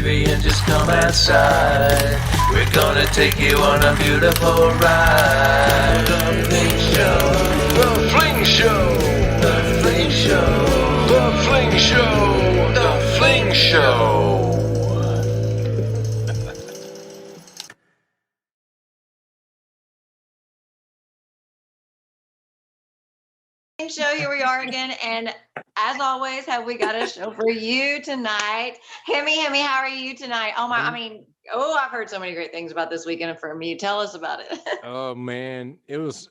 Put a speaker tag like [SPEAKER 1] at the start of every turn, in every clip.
[SPEAKER 1] baby, and just come outside. We're gonna take you on a beautiful ride. The Fling Show, the Fling Show, the Fling Show, the Fling Show, the Fling Show.
[SPEAKER 2] Show, here we are again, and as always, have we got a show for you tonight? Hemi, how are you tonight? I've heard so many great things about this weekend from you. Tell us about it.
[SPEAKER 3] Oh man, it was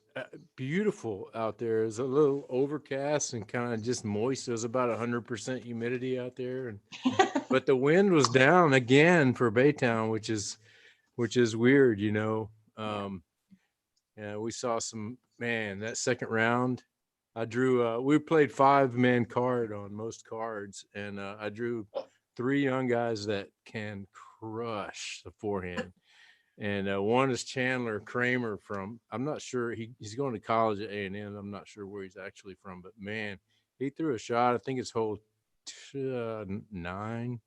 [SPEAKER 3] beautiful out there. It was a little overcast and kind of just moist. It was about 100% humidity out there, but the wind was down again for Baytown, which is weird, you know. Yeah, we saw that second round. I drew. We played 5-man card on most cards, and I drew 3 young guys that can crush the forehand. And one is Chandler Kramer from. I'm not sure he's going to college at A&M. I'm not sure where he's actually from, but man, he threw a shot. I think it's hole 9,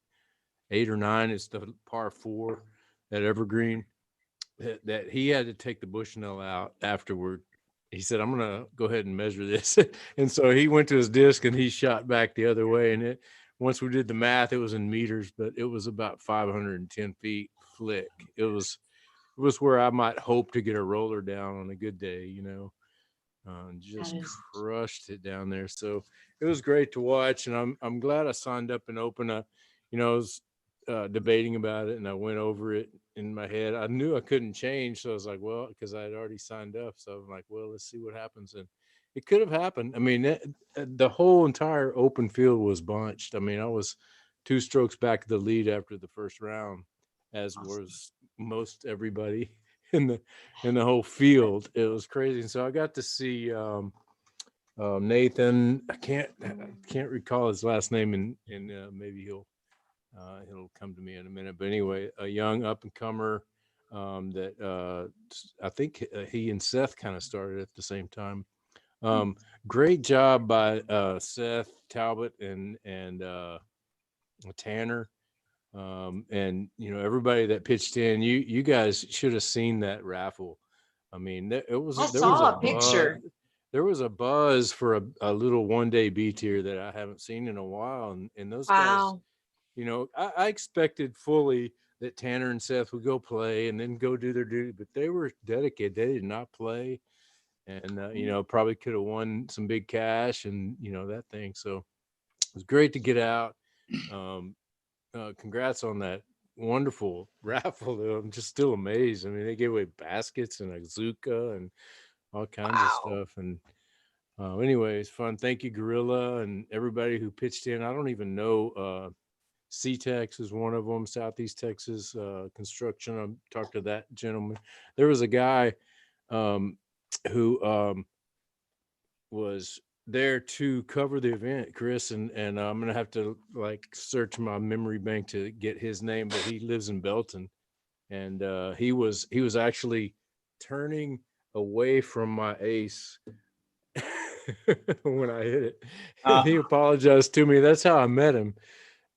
[SPEAKER 3] 8 or 9. It's the par 4 at Evergreen. That he had to take the Bushnell out afterward. He said, I'm going to go ahead and measure this. And so he went to his disc and he shot back the other way. And once we did the math, it was in meters, but it was about 510 feet flick. It was where I might hope to get a roller down on a good day, you know, just crushed it down there. So it was great to watch. And I'm glad I signed up and opened I was debating about it, and I went over it in my head. I knew I couldn't change, so I was like, well, because I had already signed up, so I'm like, well, let's see what happens. And it could have happened. I mean, the whole entire open field was bunched. I mean, I was 2 strokes back of the lead after the first round, as was most everybody in the whole field. It was crazy. And so I got to see Nathan. I can't recall his last name, and maybe he'll come to me in a minute. But anyway, a young up-and-comer that I think he and Seth kind of started at the same time. Great job by Seth Talbot and Tanner. And, you know, everybody that pitched in, you guys should have seen that raffle. I mean, there was a picture. There was a buzz for a little one-day B tier that I haven't seen in a while. And those guys, you know, I expected fully that Tanner and Seth would go play and then go do their duty, but they were dedicated. They did not play, and you know, probably could have won some big cash and, you know, that thing. So it was great to get out. Congrats on that wonderful raffle, though. I'm just still amazed. I mean, they gave away baskets and a Zuka and all kinds of stuff. And anyway, it's fun. Thank you, Gorilla, and everybody who pitched in. I don't even know. C-Tex is one of them, Southeast Texas Construction. I talked to that gentleman. There was a guy who was there to cover the event, Chris, and I'm gonna have to like search my memory bank to get his name, but he lives in Belton, and he was actually turning away from my ace when I hit it. And he apologized to me. That's how I met him.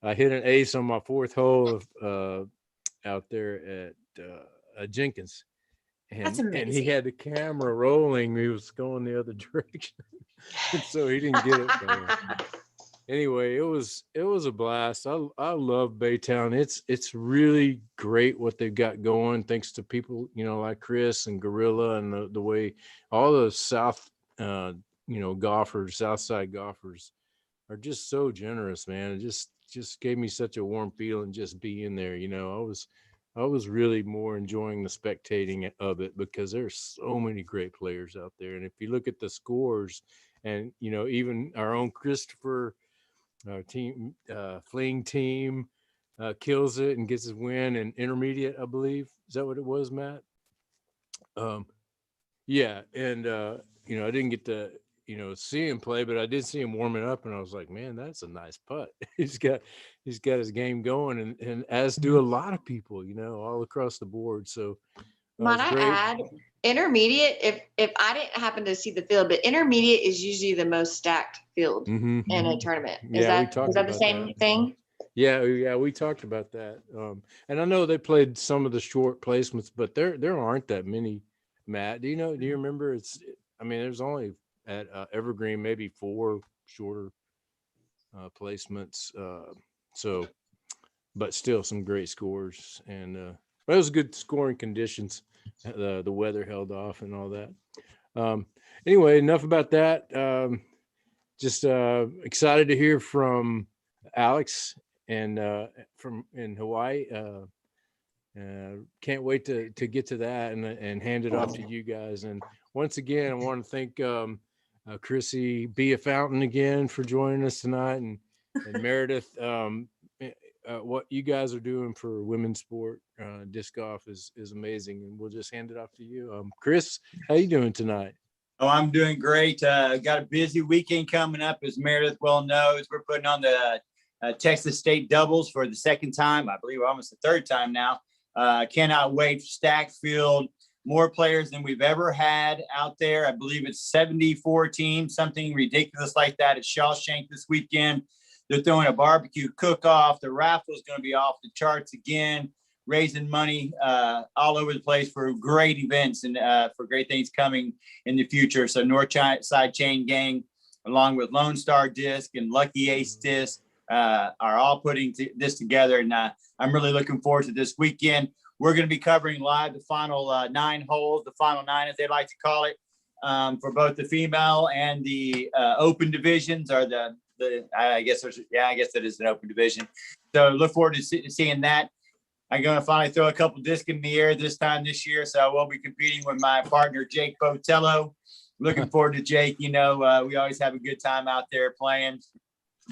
[SPEAKER 3] I hit an ace on my 4th hole out there at Jenkins. And he had the camera rolling. He was going the other direction. So he didn't get it from me. Anyway, it was a blast. I love Baytown. It's really great what they've got going, thanks to people, you know, like Chris and Gorilla, and the way all the South golfers, Southside golfers are just so generous, man. It just gave me such a warm feeling just being there. You know, I was really more enjoying the spectating of it because there's so many great players out there. And if you look at the scores, and, you know, even our own Christopher, our team, Fling team, kills it and gets his win in intermediate, I believe. Is that what it was, Matt? Yeah. And, you know, I didn't get to, you know, see him play, but I did see him warming up, and I was like, man, that's a nice putt. he's got his game going, and as do a lot of people, you know, all across the board. So
[SPEAKER 2] might I add, intermediate, if I didn't happen to see the field, but intermediate is usually the most stacked field in a tournament. Is that the same thing?
[SPEAKER 3] Yeah, we talked about that. And I know they played some of the short placements, but there aren't that many. Matt, do you remember? I mean, there's only at Evergreen maybe 4 shorter placements. So, but still some great scores, and but it was good scoring conditions. The weather held off and all that. Um, anyway, enough about that. Just excited to hear from Alex and from in Hawaii. Can't wait to get to that and hand it off to you guys. And once again, I want to thank Chrissy Be a Fountain again for joining us tonight, and Meredith. What you guys are doing for women's sport disc golf is amazing, and we'll just hand it off to you. Chris, how you doing tonight?
[SPEAKER 4] Oh, I'm doing great. Got a busy weekend coming up, as Meredith well knows. We're putting on the Texas State doubles for the second time. I believe almost the third time now. Cannot wait. Stacked field, more players than we've ever had out there. I believe it's 74 teams, something ridiculous like that at Shawshank this weekend. They're throwing a barbecue cook-off. The raffle is going to be off the charts again, raising money all over the place for great events and for great things coming in the future. So Northside Chain Gang, along with Lone Star Disc and Lucky Ace Disc, are all putting this together. And I'm really looking forward to this weekend. We're going to be covering live the final 9 holes, the final 9, as they like to call it, for both the female and the open divisions, or I guess that is an open division. So look forward to seeing that. I'm going to finally throw a couple discs in the air this year. So I will be competing with my partner, Jake Botello. Looking forward to Jake. We always have a good time out there playing.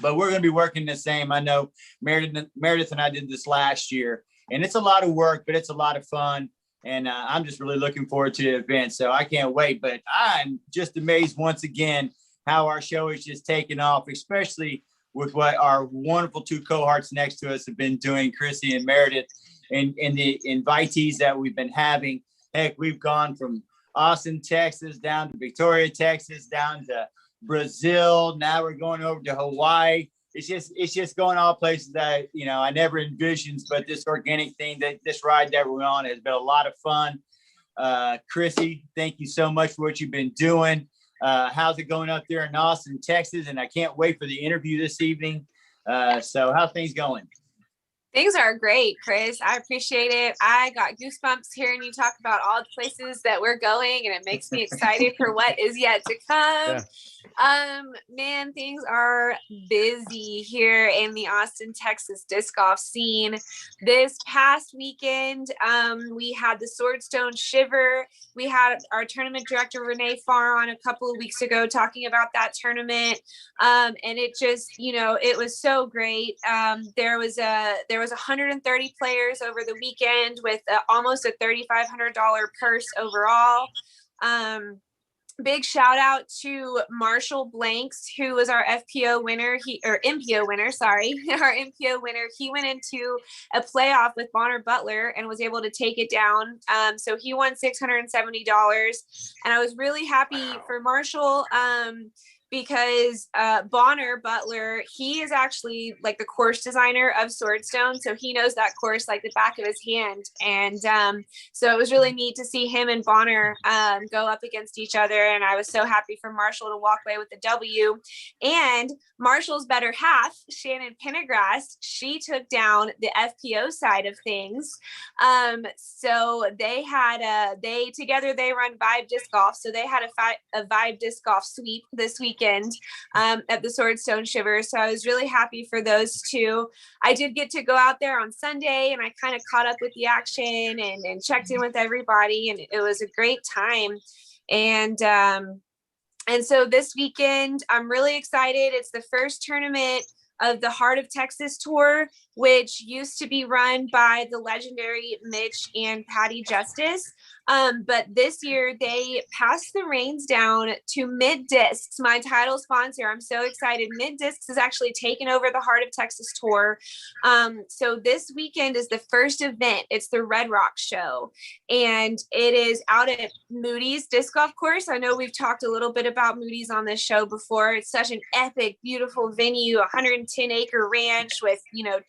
[SPEAKER 4] But we're going to be working the same. I know Meredith and I did this last year. And it's a lot of work, but it's a lot of fun. And I'm just really looking forward to the event. So I can't wait. But I'm just amazed once again how our show is just taking off, especially with what our wonderful 2 cohorts next to us have been doing, Chrissy and Meredith, and the invitees that we've been having. Heck, we've gone from Austin, Texas, down to Victoria, Texas, down to Brazil. Now we're going over to Hawaii. It's just going all places that, I never envisioned, but this organic thing, this ride that we're on has been a lot of fun. Chrissy, thank you so much for what you've been doing. How's it going up there in Austin, Texas? And I can't wait for the interview this evening. So how's things going?
[SPEAKER 5] Things are great, Chris. I appreciate it. I got goosebumps hearing you talk about all the places that we're going, and it makes me excited for what is yet to come. Yeah. Man, things are busy here in the Austin, Texas disc golf scene. This past weekend, we had the Swordstone Shiver. We had our tournament director, Renee Farr, on a couple of weeks ago talking about that tournament. And it just, it was so great. There was 130 players over the weekend with almost a $3,500 purse overall. Big shout out to Marshall Blanks, who was our MPO winner. Our MPO winner. He went into a playoff with Bonner Butler and was able to take it down. So he won $670. And I was really happy for Marshall. Because Bonner Butler, he is actually like the course designer of Swordstone. So he knows that course like the back of his hand. And so it was really neat to see him and Bonner go up against each other. And I was so happy for Marshall to walk away with the W. And Marshall's better half, Shannon Pendergrass, she took down the FPO side of things. So they had they run Vibe Disc Golf. So they had a Vibe Disc Golf sweep this weekend at the Swordstone Shiver. So I was really happy for those two. I did get to go out there on Sunday, and I kind of caught up with the action and checked in with everybody, and it was a great time. And so this weekend, I'm really excited. It's the first tournament of the Heart of Texas Tour, which used to be run by the legendary Mitch and Patty Justice. But this year they passed the reins down to Mid Discs, my title sponsor. I'm so excited. Mid Discs is actually taken over the Heart of Texas tour. So this weekend is the first event. It's the Red Rock show, and it is out at Moody's Disc Golf Course. I know we've talked a little bit about Moody's on this show before. It's such an epic, beautiful venue, 110-acre ranch with,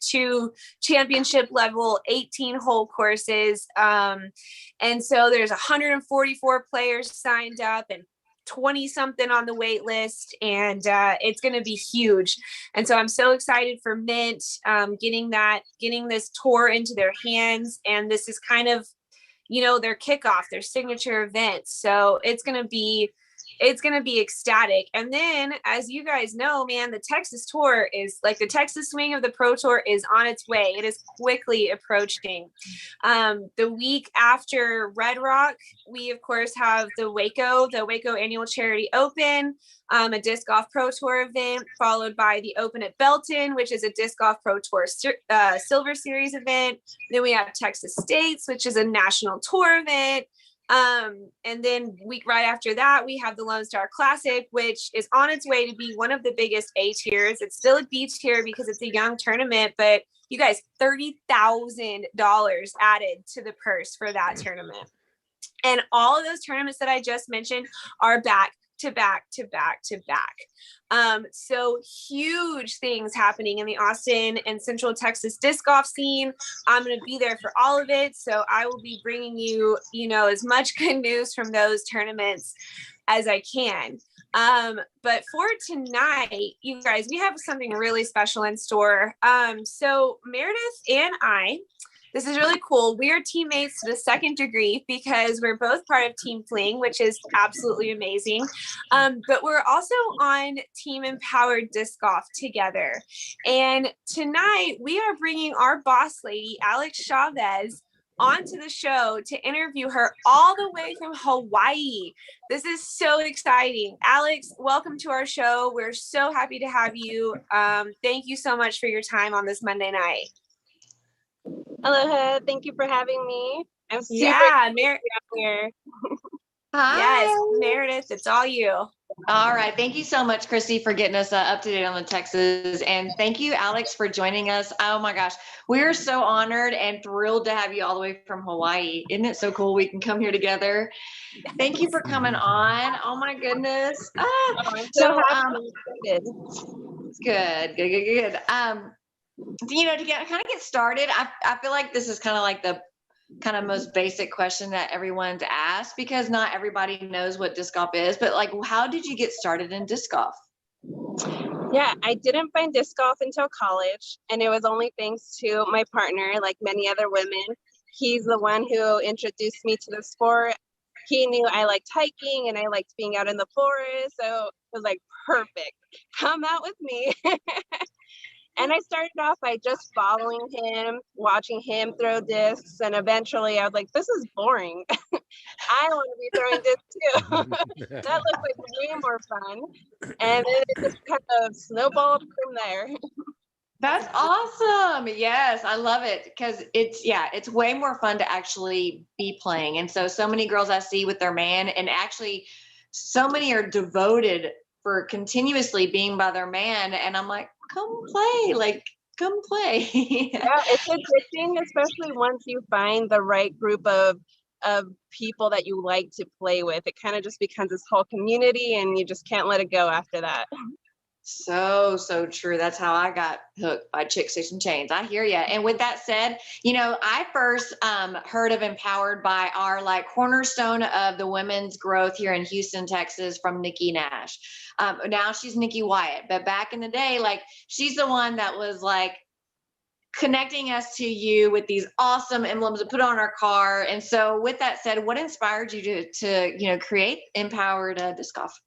[SPEAKER 5] 2 championship level 18-hole courses. And so there's 144 players signed up and 20 something on the wait list, and it's going to be huge. And so I'm so excited for Mint getting this tour into their hands. And this is kind of, their kickoff, their signature event. So it's going to be ecstatic. And then, as you guys know, man, the Texas tour is like the Texas swing of the Pro Tour is on its way. It is quickly approaching. The week after Red Rock, we of course have the Waco Annual Charity Open, a Disc Golf Pro Tour event, followed by the Open at Belton, which is a Disc Golf Pro Tour Silver Series event. Then we have Texas States, which is a national tour event. And then week right after that, we have the Lone Star Classic, which is on its way to be one of the biggest A tiers. It's still a B tier because it's a young tournament, but you guys, $30,000 added to the purse for that tournament. And all of those tournaments that I just mentioned are back to back to back to back. So huge things happening in the Austin and Central Texas disc golf scene. I'm going to be there for all of it. So I will be bringing you, as much good news from those tournaments as I can. But for tonight, you guys, we have something really special in store. So Meredith and I, this is really cool. We are teammates to the second degree because we're both part of Team Fling, which is absolutely amazing. But we're also on Team Empowered Disc Golf together. And tonight we are bringing our boss lady, Alex Chavez, onto the show to interview her all the way from Hawaii. This is so exciting. Alex, welcome to our show. We're so happy to have you. Thank you so much for your time on this Monday night.
[SPEAKER 6] Aloha, thank you for having me. I'm super
[SPEAKER 5] excited
[SPEAKER 6] to be out here.
[SPEAKER 2] Hi.
[SPEAKER 5] Yes, Meredith, it's all you.
[SPEAKER 2] All right. Thank you so much, Christy, for getting us up to date on the Texas. And thank you, Alex, for joining us. Oh my gosh. We're so honored and thrilled to have you all the way from Hawaii. Isn't it so cool we can come here together? Thank you for coming on. Oh my goodness.
[SPEAKER 6] I'm so happy.
[SPEAKER 2] Good. To get started, I feel like this is kind of like the kind of most basic question that everyone's asked, because not everybody knows what disc golf is, but like, how did you get started in disc golf?
[SPEAKER 6] Yeah, I didn't find disc golf until college, and it was only thanks to my partner, like many other women. He's the one who introduced me to the sport. He knew I liked hiking and I liked being out in the forest, so it was like, perfect, come out with me. And I started off by just following him, watching him throw discs, and eventually I was like, this is boring. I want to be throwing discs too. That looks like way more fun. And then it just kind of snowballed from there.
[SPEAKER 2] That's awesome. Yes, I love it, because it's way more fun to actually be playing. And so many girls I see with their man, and actually so many are devoted for continuously being by their man. And I'm like, come play. Yeah,
[SPEAKER 6] it's addicting, especially once you find the right group of people that you like to play with. It kind of just becomes this whole community, and you just can't let it go after that.
[SPEAKER 2] So true. That's how I got hooked by Chick Station Chains. I hear you. And with that said, I first heard of Empowered by our cornerstone of the women's growth here in Houston, Texas, from Nikki Nash. Now she's Nikki Wyatt, but back in the day, she's the one that was connecting us to you with these awesome emblems to put on our car. And so with that said, what inspired you to create Empowered Disc Golf?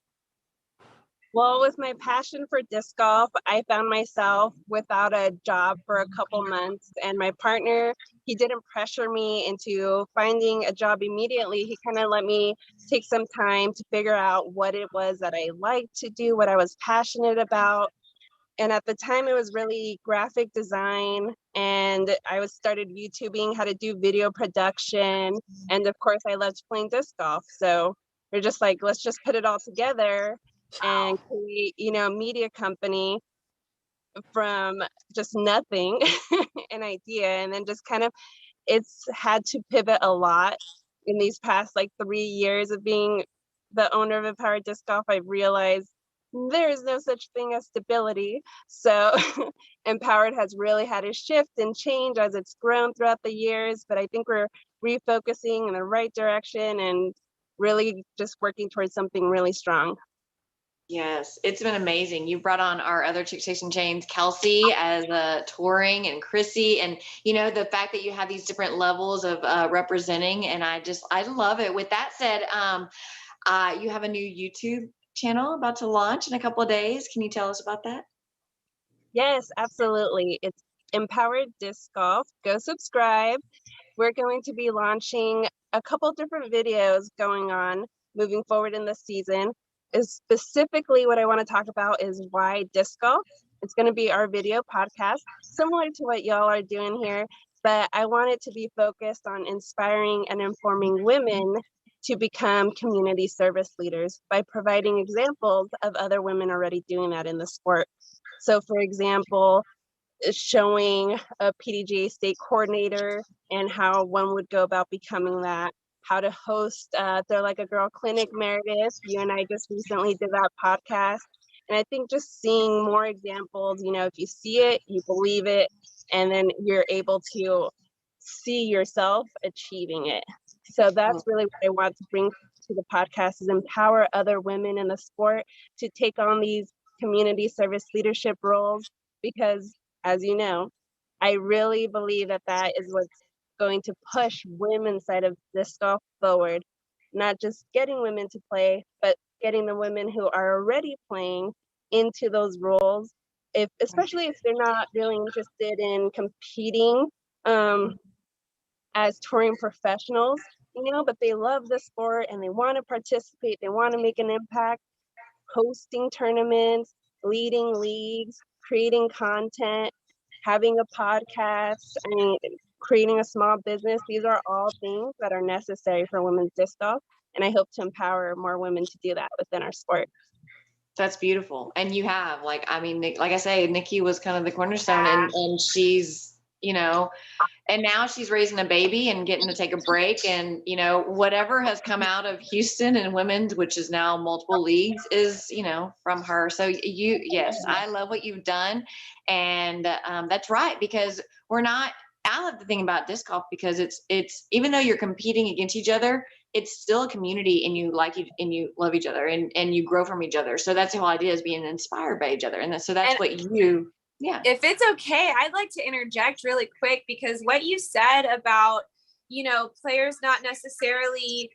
[SPEAKER 6] Well, with my passion for disc golf, I found myself without a job for a couple months, and my partner, he didn't pressure me into finding a job immediately. He kind of let me take some time to figure out what it was that I liked to do, what I was passionate about. And at the time, it was really graphic design, and I was started YouTubing how to do video production. And of course, I loved playing disc golf. So we're just like, let's just put it all together and create, a media company from just nothing, an idea, and then just kind of, it's had to pivot a lot in these past like 3 years of being the owner of Empowered Disc Golf. I realized there is no such thing as stability. So Empowered has really had to shift and change as it's grown throughout the years. But I think we're refocusing in the right direction and really just working towards something really strong.
[SPEAKER 2] Yes, it's been amazing. You brought on our other Chick Station Chains, Kelsey, as touring, and Chrissy, and the fact that you have these different levels of representing, and I love it. With that said, you have a new YouTube channel about to launch in a couple of days. Can you tell us about that?
[SPEAKER 6] Yes, absolutely. It's Empowered Disc Golf. Go subscribe. We're going to be launching a couple different videos going on moving forward in the season. Is specifically what I want to talk about is why disc golf. It's going to be our video podcast, similar to what y'all are doing here, but I want it to be focused on inspiring and informing women to become community service leaders by providing examples of other women already doing that in the sport. So for example, showing a PDGA state coordinator and how one would go about becoming that, how to host They're Like a Girl Clinic. Meredith, you and I just recently did that podcast. And I think just seeing more examples, if you see it, you believe it, and then you're able to see yourself achieving it. So that's really what I want to bring to the podcast, is empower other women in the sport to take on these community service leadership roles, because as you know, I really believe that that is what's going to push women's side of disc golf forward, not just getting women to play, but getting the women who are already playing into those roles, especially if they're not really interested in competing as touring professionals, but they love the sport and they want to participate, they want to make an impact, hosting tournaments, leading leagues, creating content, having a podcast, creating a small business. These are all things that are necessary for women's disc golf. And I hope to empower more women to do that within our sport.
[SPEAKER 2] That's beautiful. And you have, like I say, Nikki was kind of the cornerstone, and she's, and now she's raising a baby and getting to take a break. And, whatever has come out of Houston and women's, which is now multiple leagues, is, from her. So yes, I love what you've done. And that's right, because I love the thing about disc golf, because it's even though you're competing against each other, it's still a community, and you love each other, and you grow from each other. So that's the whole idea, is being inspired by each other. And so that's what you, yeah.
[SPEAKER 5] If it's okay, I'd like to interject really quick, because what you said about, players not necessarily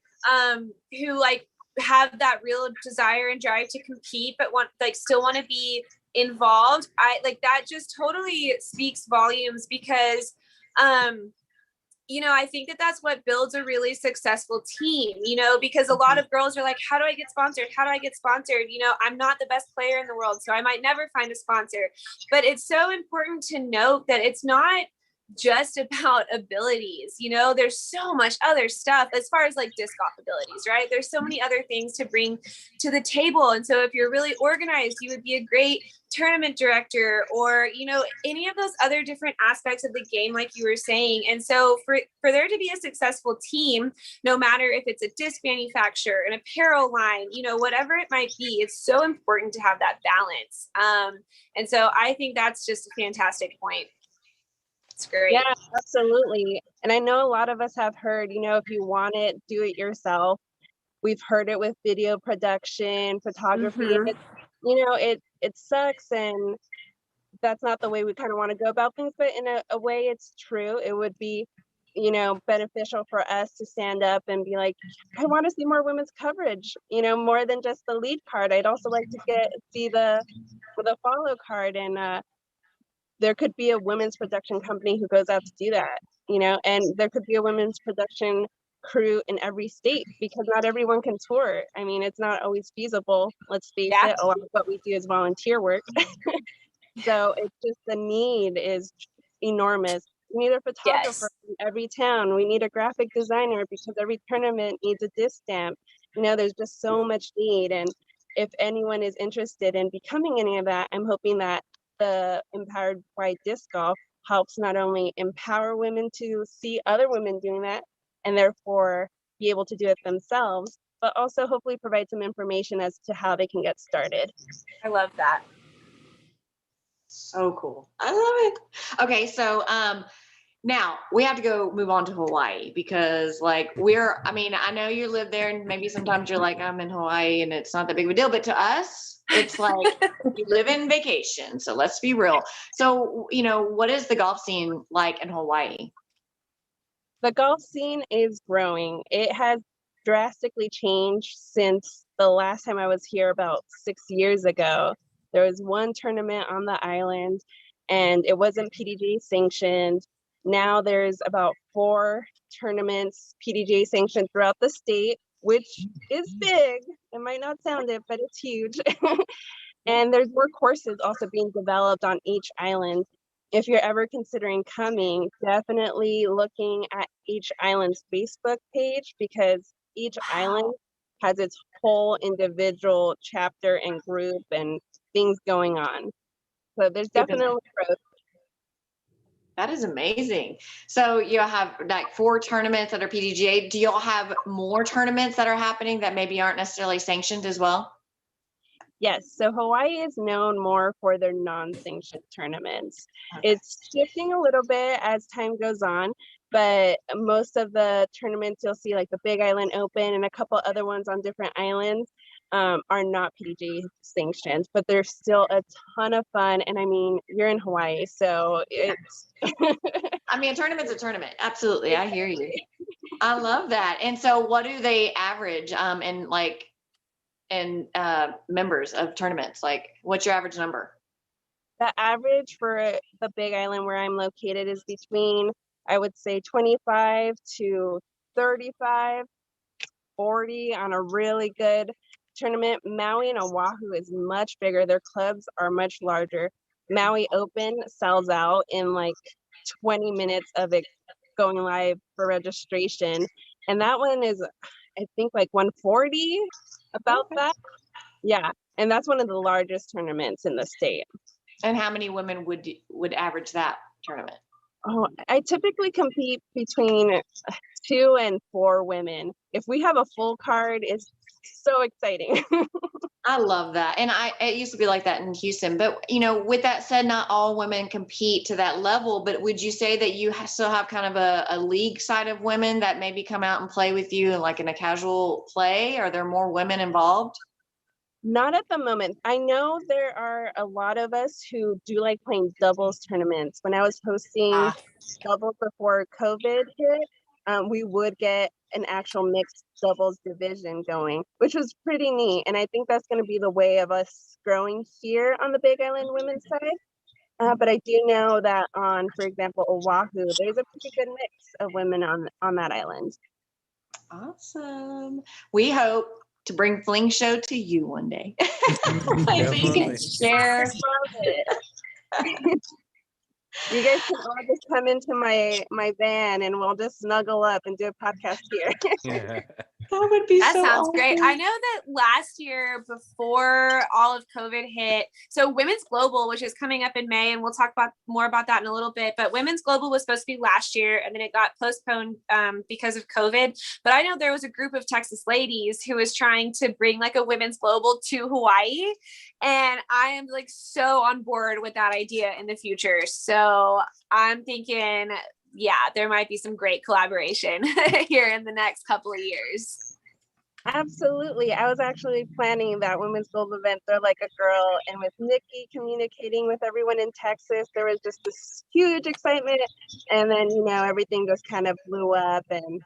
[SPEAKER 5] who like have that real desire and drive to compete, but still want to be involved. I like that just totally speaks volumes, because I think that that's what builds a really successful team, because a lot of girls are like, how do I get sponsored? How do I get sponsored? I'm not the best player in the world, so I might never find a sponsor. But it's so important to note that it's not just about abilities. There's so much other stuff as far as like disc golf abilities, right? There's so many other things to bring to the table. And so if you're really organized, you would be a great tournament director, or any of those other different aspects of the game, like you were saying. And so for there to be a successful team, no matter if it's a disc manufacturer, an apparel line, whatever it might be, it's so important to have that balance. And so I think that's just a fantastic point. It's great.
[SPEAKER 6] Yeah, absolutely. And I know a lot of us have heard, if you want it, do it yourself. We've heard it with video production, photography.
[SPEAKER 5] Mm-hmm.
[SPEAKER 6] It sucks, and that's not the way we kind of want to go about things. But in a way, it's true. It would be, beneficial for us to stand up and be like, I want to see more women's coverage, more than just the lead card. I'd also like to see the follow card, and there could be a women's production company who goes out to do that, and there could be a women's production crew in every state, because not everyone can tour. It's not always feasible. Let's face it, a lot of what we do is volunteer work. So it's just the need is enormous. We need a photographer in every town. We need a graphic designer because every tournament needs a disc stamp. There's just so much need. And if anyone is interested in becoming any of that, I'm hoping that the Empowered by Disc Golf helps not only empower women to see other women doing that and therefore be able to do it themselves, but also hopefully provide some information as to how they can get started.
[SPEAKER 5] I love that.
[SPEAKER 2] So cool. I love it. Okay, so now we have to go move on to Hawaii because I know you live there and maybe sometimes you're like, I'm in Hawaii and it's not that big of a deal, but to us, it's like you live in vacation. So let's be real. So, what is the golf scene like in Hawaii?
[SPEAKER 6] The golf scene is growing. It has drastically changed since the last time I was here about 6 years ago. There was one tournament on the island and it wasn't PDGA sanctioned. Now there's about 4 tournaments PDGA sanctioned throughout the state, which is big. It might not sound it, but it's huge. And there's more courses also being developed on each island. If you're ever considering coming, definitely looking at each island's Facebook page because each island has its whole individual chapter and group and things going on. So there's definitely growth.
[SPEAKER 2] That is amazing. So you have like 4 tournaments that are PDGA. Do y'all have more tournaments that are happening that maybe aren't necessarily sanctioned as well?
[SPEAKER 6] Yes, so Hawaii is known more for their non-sanctioned tournaments. Okay. It's shifting a little bit as time goes on, but most of the tournaments you'll see like the Big Island Open and a couple other ones on different islands are not PDGA sanctioned, but they're still a ton of fun. And I mean, you're in Hawaii, so it's...
[SPEAKER 2] a tournament's a tournament. Absolutely, I hear you. I love that. And so what do they average in members of tournaments? Like, what's your average number?
[SPEAKER 6] The average for the Big Island where I'm located is between, I would say, 25 to 35, 40 on a really good tournament. Maui and Oahu is much bigger. Their clubs are much larger. Maui Open sells out in like 20 minutes of it going live for registration. And that one is, I think, like 140, about that. Yeah. And that's one of the largest tournaments in the state.
[SPEAKER 2] And how many women would average that tournament?
[SPEAKER 6] Oh, I typically compete between 2 and 4 women. If we have a full card, it's so exciting.
[SPEAKER 2] I love that. And it used to be like that in Houston. But, with that said, not all women compete to that level. But would you say that you still have kind of a league side of women that maybe come out and play with you like in a casual play? Are there more women involved?
[SPEAKER 6] Not at the moment. I know there are a lot of us who do like playing doubles tournaments. When I was hosting doubles before COVID hit, we would get an actual mixed doubles division going, which was pretty neat. And I think that's going to be the way of us growing here on the Big Island women's side. But I do know that on, for example, Oahu, there's a pretty good mix of women on that island.
[SPEAKER 2] Awesome. We hope to bring Fling Show to you one day. So you can share.
[SPEAKER 6] You guys can all just come into my van and we'll just snuggle up and do a podcast here.
[SPEAKER 3] Yeah.
[SPEAKER 2] That would be
[SPEAKER 5] that
[SPEAKER 2] so
[SPEAKER 5] sounds
[SPEAKER 2] awesome.
[SPEAKER 5] Great. I know that last year before all of COVID hit, so Women's Global, which is coming up in May, and we'll talk more about that in a little bit, but Women's Global was supposed to be last year and then it got postponed because of COVID. But I know there was a group of Texas ladies who was trying to bring like a Women's Global to Hawaii. And I am like so on board with that idea in the future. So I'm thinking, yeah, there might be some great collaboration here in the next couple of years.
[SPEAKER 6] Absolutely. I was actually planning that Women's Global event, They're Like a Girl, and with Nikki communicating with everyone in Texas, there was just this huge excitement. And then, everything just kind of blew up and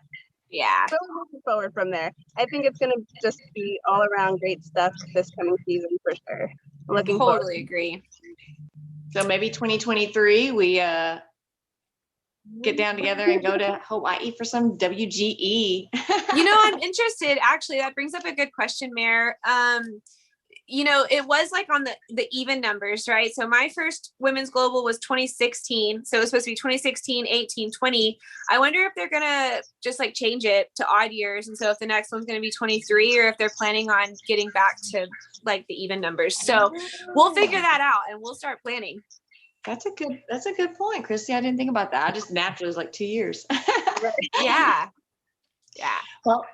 [SPEAKER 5] yeah.
[SPEAKER 6] So looking forward from there. I think it's going to just be all around great stuff this coming season for sure. I'm looking forward.
[SPEAKER 5] Totally agree.
[SPEAKER 2] So maybe 2023, we get down together and go to Hawaii for some WGE.
[SPEAKER 5] I'm interested. Actually, that brings up a good question, Mare. it was like on the even numbers, right? So my first women's global was 2016. So it was supposed to be 2016, 18, 20. I wonder if they're going to just like change it to odd years. And so if the next one's going to be 23 or if they're planning on getting back to like the even numbers. So we'll figure that out and we'll start planning.
[SPEAKER 2] That's a good point, Christy. I didn't think about that. I just mapped it as like 2 years.
[SPEAKER 5] Yeah.
[SPEAKER 2] Well,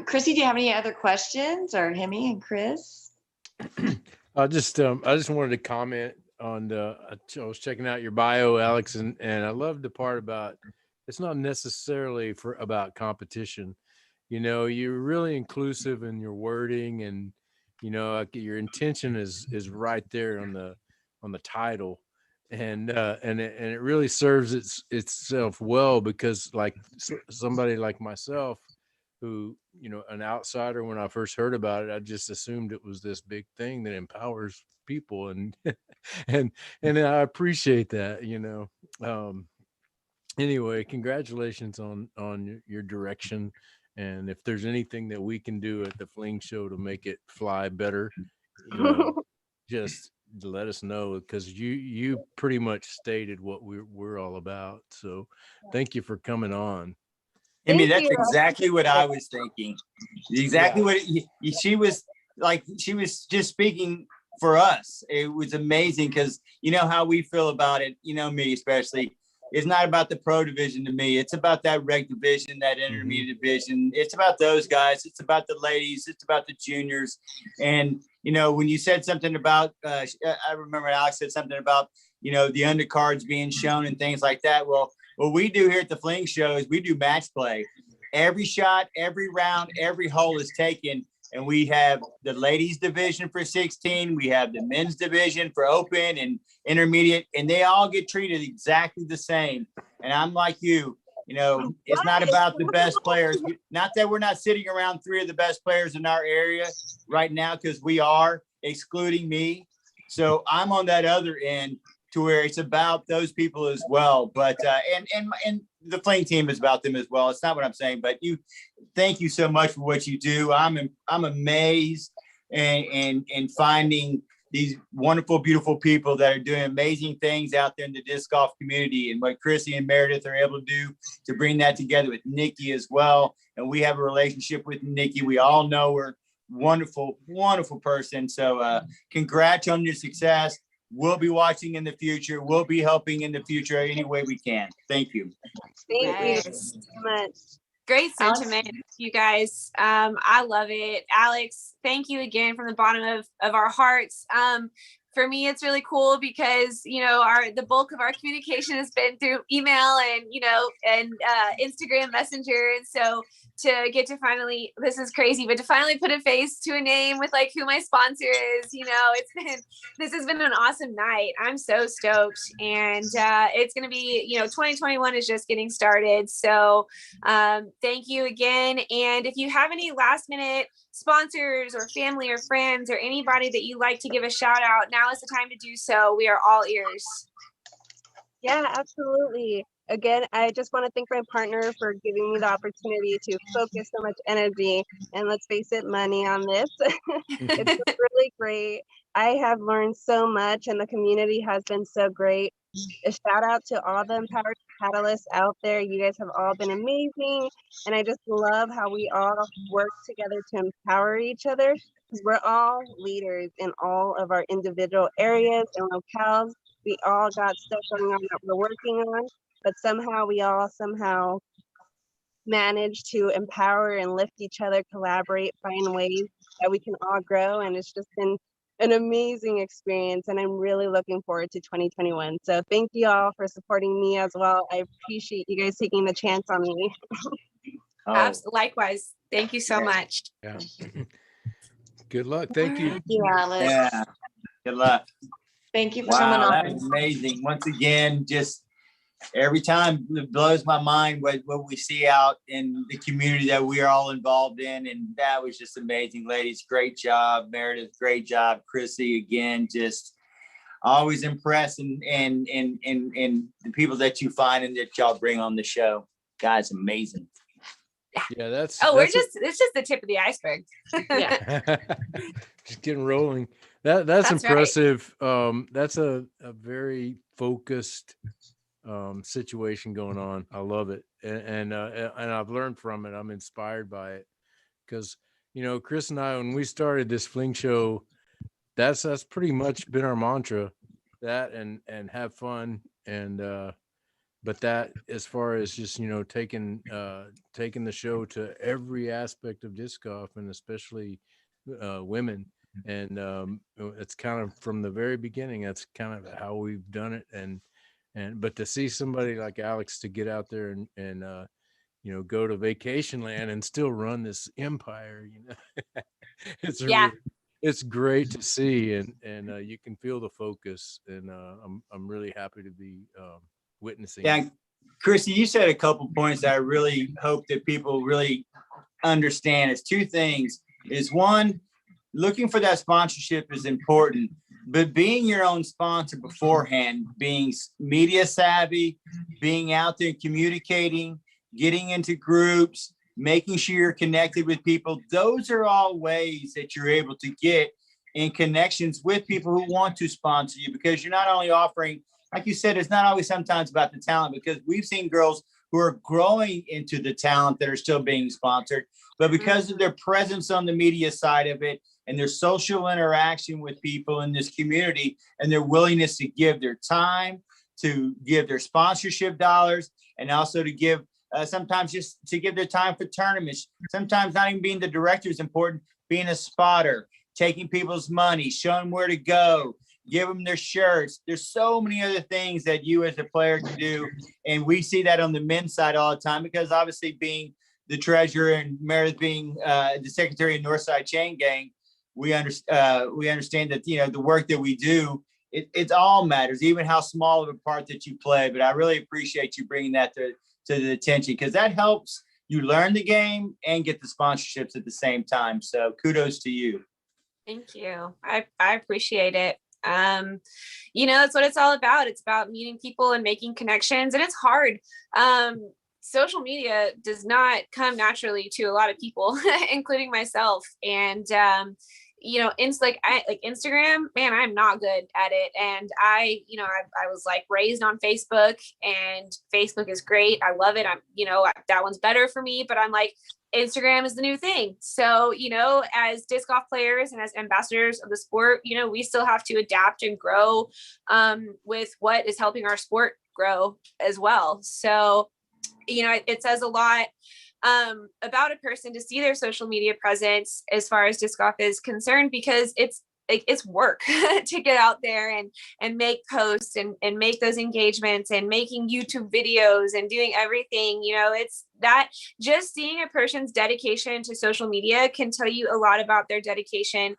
[SPEAKER 2] Christy, do you have any other questions, or Hemi and Chris?
[SPEAKER 3] I just wanted to comment on I was checking out your bio, Alex, and I love the part about it's not necessarily about competition. You're really inclusive in your wording, and like your intention is right there on the title, and it really serves itself well, because like somebody like myself, who, an outsider, when I first heard about it, I just assumed it was this big thing that empowers people, and and I appreciate that. Anyway, congratulations on your direction, and if there's anything that we can do at the Fling Show to make it fly better, just let us know, because you pretty much stated what we're all about. So thank you for coming on.
[SPEAKER 4] I mean,
[SPEAKER 6] Thank
[SPEAKER 4] that's
[SPEAKER 6] you.
[SPEAKER 4] exactly what I was thinking. Exactly what she was like. She was just speaking for us. It was amazing, because you know how we feel about it. Me especially. It's not about the pro division to me. It's about that reg division, that intermediate division. It's about those guys. It's about the ladies. It's about the juniors. And when you said something about, I remember Alex said something about the undercards being shown and things like that. Well, what we do here at the Fling Show is we do match play. Every shot, every round, every hole is taken. And we have the ladies division for 16. We have the men's division for open and intermediate, and they all get treated exactly the same. And I'm like you, it's not about the best players. Not that we're not sitting around 3 of the best players in our area right now, because we are, excluding me. So I'm on that other end, to where it's about those people as well. But and the Fling team is about them as well. It's not what I'm saying, but thank you so much for what you do. I'm amazed and finding these wonderful, beautiful people that are doing amazing things out there in the disc golf community, and what Chrissy and Meredith are able to do to bring that together with Nikki as well. And we have a relationship with Nikki. We all know her. Wonderful, wonderful person. So congrats on your success. We'll be watching in the future. We'll be helping in the future any way we can. Thank you.
[SPEAKER 6] Thank you so much.
[SPEAKER 5] Great sentiment, you guys. I love it. Alex, thank you again from the bottom of our hearts. For me, it's really cool because, the bulk of our communication has been through email and Instagram Messenger. And so to get to finally, this is crazy, but to finally put a face to a name with like who my sponsor is, this has been an awesome night. I'm so stoked. And it's going to be, 2021 is just getting started. So thank you again. And if you have any last minute sponsors or family or friends or anybody that you like to give a shout out, now is the time to do so. We are all ears.
[SPEAKER 6] Yeah, absolutely. Again, I just want to thank my partner for giving me the opportunity to focus so much energy and, let's face it, money on this. It's been really great. I have learned so much, and the community has been so great. A shout out to all the empowered catalysts out there. You guys have all been amazing. And I just love how we all work together to empower each other, because we're all leaders in all of our individual areas and locales. We all got stuff going on that we're working on, but somehow we all manage to empower and lift each other, collaborate, find ways that we can all grow. And it's just been an amazing experience, and I'm really looking forward to 2021. So thank you all for supporting me as well. I appreciate you guys taking the chance on me.
[SPEAKER 5] Likewise. Thank you so much.
[SPEAKER 3] Yeah. Good luck. Thank you.
[SPEAKER 2] Thank you, Alex.
[SPEAKER 4] Yeah. Good luck.
[SPEAKER 2] Thank you for coming
[SPEAKER 4] Wow,
[SPEAKER 2] on.
[SPEAKER 4] that was amazing. Once again, just every time it blows my mind what we see out in the community that we are all involved in. And that was just amazing, ladies. Great job. Meredith, great job. Chrissy, again, just always impressed and the people that you find and that y'all bring on the show. Guys, amazing.
[SPEAKER 3] Yeah, that's
[SPEAKER 5] it's just the tip of the iceberg.
[SPEAKER 2] Yeah.
[SPEAKER 3] just getting rolling. That's
[SPEAKER 5] That's
[SPEAKER 3] impressive. That's a very focused situation going on. I love it, and I've learned from it. I'm inspired by it because Chris and I, when we started this fling show, that's pretty much been our mantra. That and have fun and but that as far as just taking the show to every aspect of disc golf and especially women and it's kind of from the very beginning that's kind of how we've done it and but to see somebody like Alex to get out there and go to vacation land and still run this empire it's
[SPEAKER 5] Yeah.
[SPEAKER 3] it's great to see and you can feel the focus and I'm really happy to be witnessing
[SPEAKER 4] Yeah,
[SPEAKER 3] it.
[SPEAKER 4] Christy, you said a couple points that I really hope that people really understand. It's two things. Is one, looking for that sponsorship is important, but being your own sponsor beforehand, being media savvy, being out there communicating, getting into groups, making sure you're connected with people, those are all ways that you're able to get in connections with people who want to sponsor you, because you're not only offering, like you said, it's not always sometimes about the talent, because we've seen girls who are growing into the talent that are still being sponsored, but because of their presence on the media side of it and their social interaction with people in this community and their willingness to give their time, to give their sponsorship dollars, and also to give sometimes just to give their time for tournaments. Sometimes not even being the director is important, being a spotter, taking people's money, showing where to go, give them their shirts. There's so many other things that you as a player can do. And we see that on the men's side all the time, because obviously being the treasurer and Meredith being the secretary of Northside Chain Gang, we understand that, the work that we do, it all matters, even how small of a part that you play. But I really appreciate you bringing that to the attention, because that helps you learn the game and get the sponsorships at the same time. So kudos to you.
[SPEAKER 5] Thank you. I appreciate it. That's what it's all about. It's about meeting people and making connections, and it's hard. Social media does not come naturally to a lot of people, including myself. And Instagram, man, I'm not good at it. And I was like raised on Facebook, and Facebook is great. I love it. That one's better for me, but I'm like, Instagram is the new thing. So, as disc golf players and as ambassadors of the sport, we still have to adapt and grow with what is helping our sport grow as well. So, it says a lot about a person to see their social media presence as far as disc golf is concerned, because it's work to get out there and make posts and make those engagements and making YouTube videos and doing everything. It's that just seeing a person's dedication to social media can tell you a lot about their dedication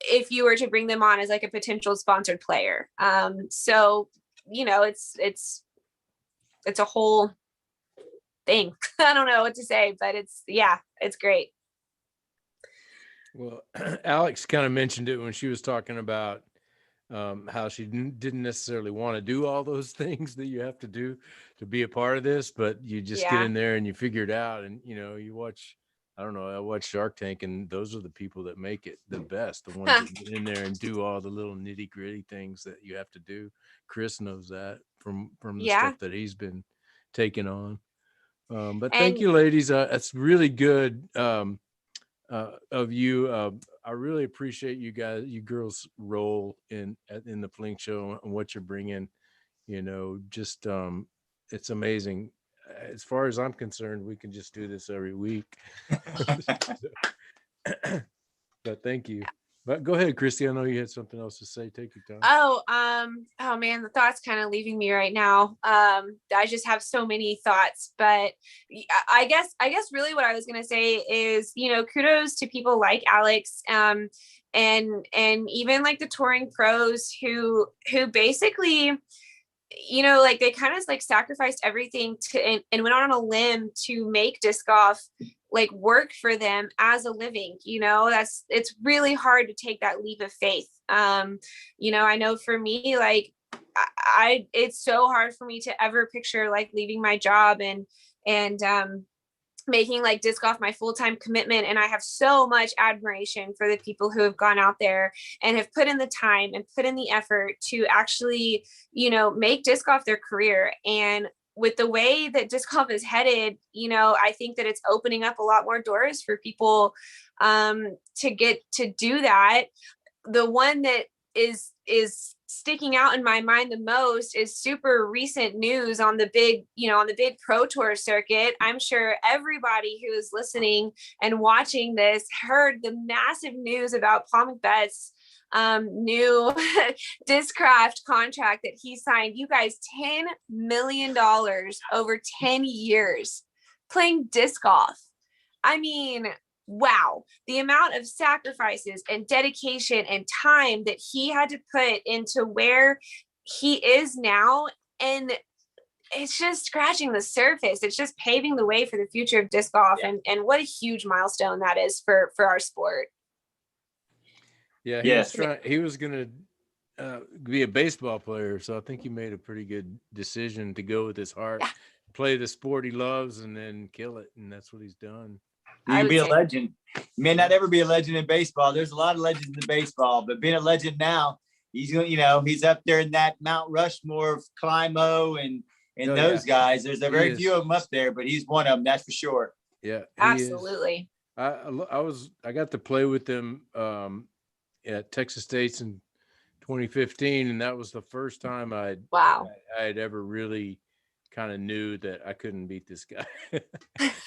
[SPEAKER 5] if you were to bring them on as like a potential sponsored player. So it's a whole thing. I don't know what to say, but it's great.
[SPEAKER 3] Well, Alex kind of mentioned it when she was talking about how she didn't necessarily want to do all those things that you have to do to be a part of this, but you just get in there and you figure it out. And, you watch, I don't know, I watch Shark Tank, and those are the people that make it the best, the ones that get in there and do all the little nitty gritty things that you have to do. Chris knows that from the stuff that he's been taking on. But thank you, ladies. That's really good. Of you. I really appreciate you girls' role in the Fling Show and what you're bringing. Just it's amazing. As far as I'm concerned, we can just do this every week. But thank you. But go ahead, Christy. I know you had something else to say. Take your time.
[SPEAKER 5] Oh man, the thought's kind of leaving me right now. I just have so many thoughts, but I guess really what I was going to say is, kudos to people like Alex, and even like the touring pros who basically, they kind of like sacrificed everything and went on a limb to make disc golf like work for them as a living. It's really hard to take that leap of faith. I know for me, like it's so hard for me to ever picture like leaving my job and making like disc golf my full-time commitment. And I have so much admiration for the people who have gone out there and have put in the time and put in the effort to actually, you know, make disc golf their career. And with the way that disc golf is headed, you know, I think that it's opening up a lot more doors for people to get to do that. The one that is sticking out in my mind the most is super recent news on the big, you know, on the big pro tour circuit. I'm sure everybody who is listening and watching this heard the massive news about Paul McBeth's new Discraft contract that he signed. You guys, $10 million over 10 years playing disc golf. I mean, wow, the amount of sacrifices and dedication and time that he had to put into where he is now. And it's just scratching the surface. It's just paving the way for the future of disc golf.
[SPEAKER 4] Yeah.
[SPEAKER 5] And what a huge milestone that is for our sport.
[SPEAKER 3] Yeah, he was going to be a baseball player. So I think he made a pretty good decision to go with his heart, play the sport he loves, and then kill it. And that's what he's done.
[SPEAKER 4] You can be a legend. May not ever be a legend in baseball. There's a lot of legends in baseball, but being a legend now, he's going, you know, he's up there in that Mount Rushmore of Climo and those guys. There's a very few of them up there, but he's one of them. That's for sure.
[SPEAKER 3] Yeah,
[SPEAKER 5] absolutely.
[SPEAKER 3] I got to play with them at Texas State's in 2015, and that was the first time I had ever really kind of knew that I couldn't beat this guy.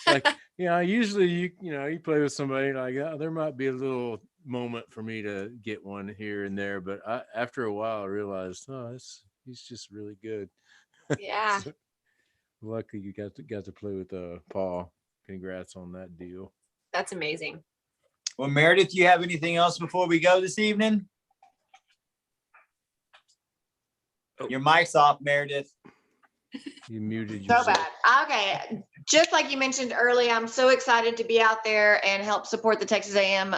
[SPEAKER 3] Like, you know, usually you play with somebody like, oh, there might be a little moment for me to get one here and there, but after a while I realized, he's just really good.
[SPEAKER 5] Yeah.
[SPEAKER 3] So, lucky you got to play with Paul. Congrats on that deal.
[SPEAKER 5] That's amazing.
[SPEAKER 4] Well, Meredith, you have anything else before we go this evening? Your mic's off, Meredith.
[SPEAKER 3] You muted yourself.
[SPEAKER 2] So bad. Okay. Just like you mentioned earlier, I'm so excited to be out there and help support the Texas A&M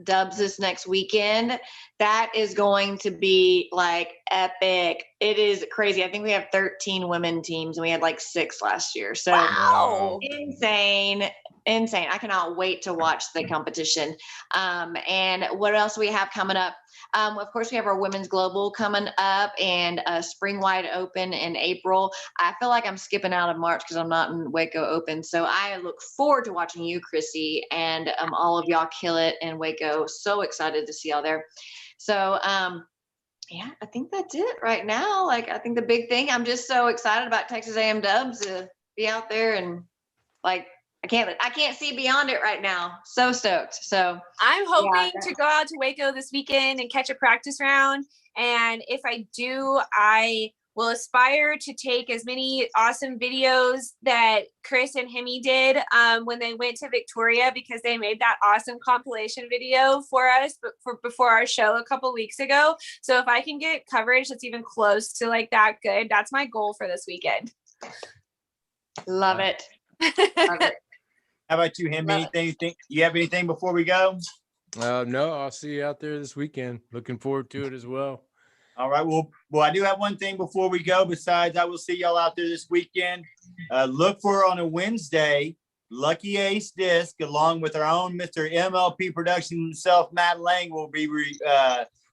[SPEAKER 2] Dubs this next weekend. That is going to be like epic. It is crazy. I think we have 13 women teams and we had like 6 last year. So
[SPEAKER 5] wow.
[SPEAKER 2] Insane. I cannot wait to watch the competition. And what else we have coming up? Of course, we have our Women's Global coming up and a Spring Wide Open in April. I feel like I'm skipping out of March because I'm not in Waco Open. So I look forward to watching you, Chrissy, and all of y'all kill it in Waco. So excited to see y'all there. So, yeah, I think that's it right now. Like, I think the big thing, I'm just so excited about Texas A&M Dubs to be out there and like, I can't see beyond it right now. So stoked. So
[SPEAKER 5] I'm hoping to go out to Waco this weekend and catch a practice round. And if I do, I will aspire to take as many awesome videos that Chris and Hemi did when they went to Victoria, because they made that awesome compilation video for us before our show a couple weeks ago. So if I can get coverage that's even close to like that good, that's my goal for this weekend.
[SPEAKER 2] Love it. Love it.
[SPEAKER 4] How about you, Hemi? You have anything before we go?
[SPEAKER 3] No, I'll see you out there this weekend. Looking forward to it as well.
[SPEAKER 4] All right. Well, I do have one thing before we go. Besides, I will see y'all out there this weekend. Look for on a Wednesday, Lucky Ace Disc, along with our own Mr. MLP Production himself, Matt Lang, will be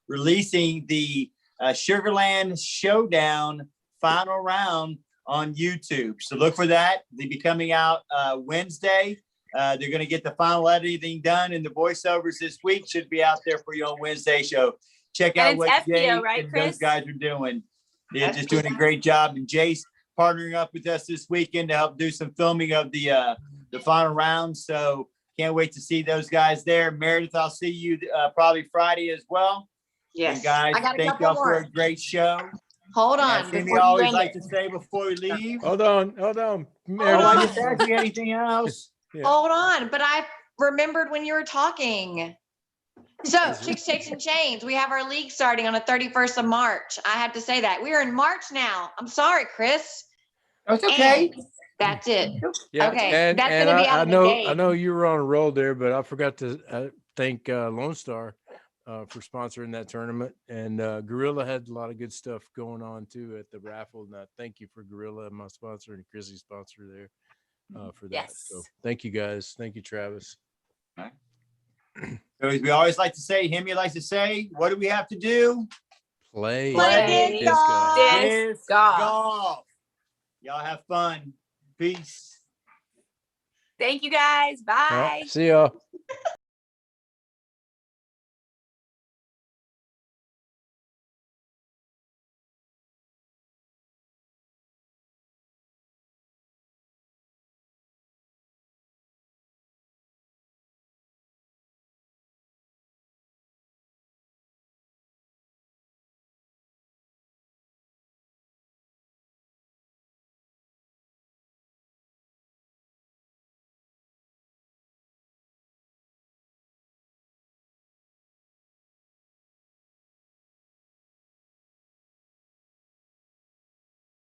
[SPEAKER 4] releasing the Sugarland Showdown final round on YouTube. So look for that. They'll be coming out Wednesday. They're going to get the final editing done, and the voiceovers this week should be out there for you on Wednesday. So check out what
[SPEAKER 5] FBO,
[SPEAKER 4] Jay
[SPEAKER 5] right,
[SPEAKER 4] and
[SPEAKER 5] Chris?
[SPEAKER 4] those guys are doing. They're just doing a great job. And Jay's partnering up with us this weekend to help do some filming of the final round. So can't wait to see those guys there. Meredith, I'll see you probably Friday as well.
[SPEAKER 2] Yes.
[SPEAKER 4] And guys, thank y'all for a great show.
[SPEAKER 2] Hold on.
[SPEAKER 4] We always like to say before we leave.
[SPEAKER 3] Hold on.
[SPEAKER 4] Meredith, I just asked you anything else.
[SPEAKER 3] Yeah.
[SPEAKER 2] Hold on. But I remembered when you were talking. So Chicks, Chicks, and Chains, we have our league starting on the 31st of March. I have to say that. We are in March now. I'm sorry, Chris.
[SPEAKER 4] That's okay.
[SPEAKER 2] And that's it.
[SPEAKER 3] Yeah.
[SPEAKER 2] Okay.
[SPEAKER 3] And
[SPEAKER 2] That's going to be out of the gate.
[SPEAKER 3] I know you were on a roll there, but I forgot to thank Lone Star for sponsoring that tournament. And Gorilla had a lot of good stuff going on too at the raffle. And I thank you for Gorilla, my sponsor, and Chrissy's sponsor there. for that.
[SPEAKER 5] Yes.
[SPEAKER 3] So thank you guys. Thank you, Travis.
[SPEAKER 4] So as we always like to say, Hemi likes to say, what do we have to do?
[SPEAKER 3] Play
[SPEAKER 2] Play
[SPEAKER 3] disc golf.
[SPEAKER 5] Disc golf.
[SPEAKER 4] Golf. Y'all have fun. Peace.
[SPEAKER 5] Thank you guys. Bye.
[SPEAKER 3] See y'all.